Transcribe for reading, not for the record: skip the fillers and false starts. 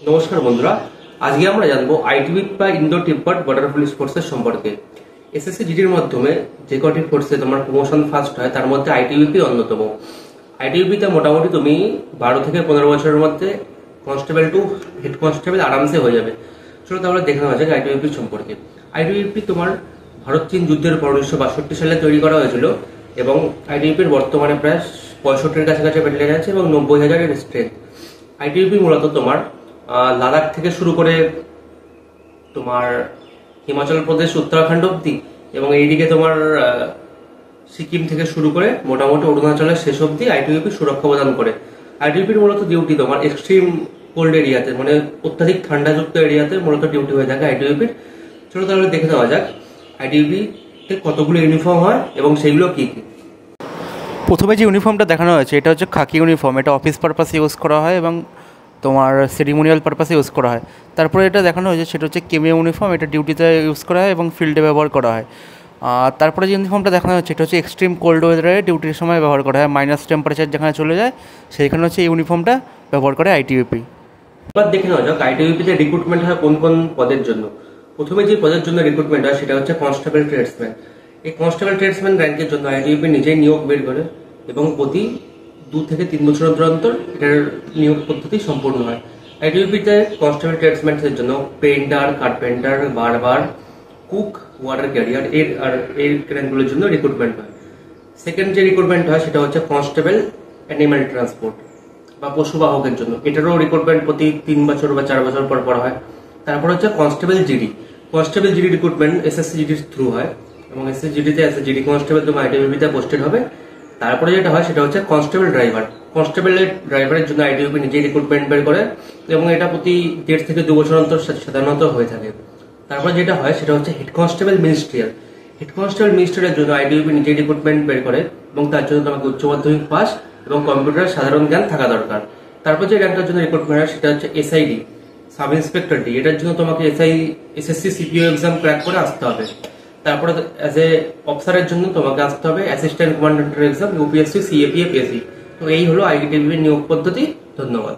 নমস্কার বন্ধুরা, আজকে আমরা জানবো আইটিবিপি বা ইন্ডো তিব্বত বর্ডার পুলিশ ফোর্সের সম্পর্কে। এসএসসি জিডির মাধ্যমে যে কটি ফোর্সে তোমার প্রমোশন ফার্স্ট হয় তার মধ্যে আইটিবিপি অন্যতম। আইটিবিপিতে মোটামুটি তুমি 12 থেকে 15 বছরের মধ্যে কনস্টেবল টু হেড কনস্টেবল আরামসে হয়ে যাবে। চলো তাহলে দেখে নেওয়া যাক আইটিবিপি সম্পর্কে। আইটিবিপি তোমার ভারত চীন যুদ্ধের পর 1962 সালে তৈরি করা হয়েছিল এবং আইটিবিপির বর্তমানে প্রায় 65-এর কাছাকাছি ব্যাটালিয়ন আছে এবং 90,000-এর স্ট্রেংথ। আইটিবিপি মূলত তোমার লাদাখ থেকে শুরু করে তোমার হিমাচল প্রদেশ উত্তরাখণ্ড অব্দি এবং এইদিকে তোমার সিকিম থেকে শুরু করে মোটামুটি অরুণাচলের শেষ অব্দি আইটিবিপি সুরক্ষা প্রদান করে। আইটিবিপির মূলত ডিউটি তোমার এক্সট্রিম কোল্ড এরিয়াতে, মানে অত্যাধিক ঠান্ডাযুক্ত এরিয়াতে মূলত ডিউটি হয়ে থাকে আইটিবিপির। চলো তাহলে দেখে নেওয়া যাক আইটিবিপিতে কতগুলো ইউনিফর্ম হয় এবং সেগুলো কি কি। প্রথমে যে ইউনিফর্মটা দেখানো হয়েছে এটা হচ্ছে খাকি ইউনিফর্ম। এটা অফিস পারপাসে ইউজ করা হয় এবং তোমার সেরিমোনিয়াল পারপাসে ইউজ করা হয়। তারপরে এটা দেখানো হয়েছে সেটা হচ্ছে কেমে ইউনিফর্ম। এটা ডিউটিতে ইউজ করা হয় এবং ফিল্ডে ব্যবহার করা হয়। তারপরে যে ইউনিফর্মটা দেখানো হচ্ছে এটা হচ্ছে এক্সট্রিম কোল্ড ওয়েদারে ডিউটির সময় ব্যবহার করা হয়, মাইনাস টেম্পারেচার যেখানে চলে যায় সেইখানে হচ্ছে এই ইউনিফর্মটা ব্যবহার করে আইটিবিপি। এবার দেখে নেওয়া যাক আইটিবিপিতে রিক্রুটমেন্ট হয় কোন কোন পদের জন্য। প্রথমে যে পদের জন্য রিক্রুটমেন্ট হয় সেটা হচ্ছে কনস্টেবল ট্রেডসম্যান। এই কনস্টেবল ট্রেডসম্যান র্যাঙ্কের জন্য আইটিবিপি নিজেই নিয়োগ বের করে এবং প্রতি 2 থেকে 3 বছর অন্তর অন্তর এটার নিয়োগ পদ্ধতি সম্পূর্ণ হয়। আইটিবিপিতে কনস্টেবল ট্রেডসম্যানদের জন্য পেন্টার, কার্পেন্টার, বারবার, কুক, ওয়াটার ক্যারিয়ার এর র্যাঙ্কগুলোর জন্য রিক্রুটমেন্ট হয়। সেকেন্ড যে রিক্রুটমেন্ট হয় সেটা হচ্ছে কনস্টেবল অ্যানিম্যাল ট্রান্সপোর্ট বা পশুবাহকের জন্য। এটারও রিক্রুটমেন্ট প্রতি 3 বছর বা 4 বছর পর হয়। তারপর হচ্ছে constable GD. Constable GD recruitment SSC জিডির থ্রু হয় এবং এসএসসি জিডিতে এস জিডি কনস্টেবল তুমি আইটিবিপিতে পোস্টেড হবে। তারপরে যেটা হয় সেটা হচ্ছে কনস্টেবল ড্রাইভার। কনস্টেবলের ড্রাইভারের জন্য আইটিবিপি নিজেই রিক্রুটমেন্ট বের করে এবং এটা প্রতি 1.5 থেকে 2 বছর অন্তর সাধারণত হয়ে থাকে। তারপর যেটা হয় সেটা হচ্ছে head constable ministerial. Head constable মিনিস্ট্রিয়ালের জন্য আইটিবিপি নিজেই রিক্রুটমেন্ট বের করে এবং তার জন্য তোমাকে উচ্চ মাধ্যমিক পাস এবং কম্পিউটার সাধারণ জ্ঞান থাকা দরকার। তারপর যে র্যাঙ্কটার জন্য রিক্রুটমেন্ট হয় সেটা হচ্ছে এসআইডি, সাব ইন্সপেক্টর ডি। এটার জন্য তোমাকে এসএসসি সিপিও এক্সাম ক্র্যাক করে আসতে হবে। তারপরে অ্যাজ এ অফিসারের জন্য তোমাকে আসতে হবে অ্যাসিস্ট্যান্ট কমান্ডেন্টের এক্সাম, ইউপিএসসি, সিএপি, এপিএসসি। তো এই হলো আইটিবিপির নিয়োগ পদ্ধতি। ধন্যবাদ।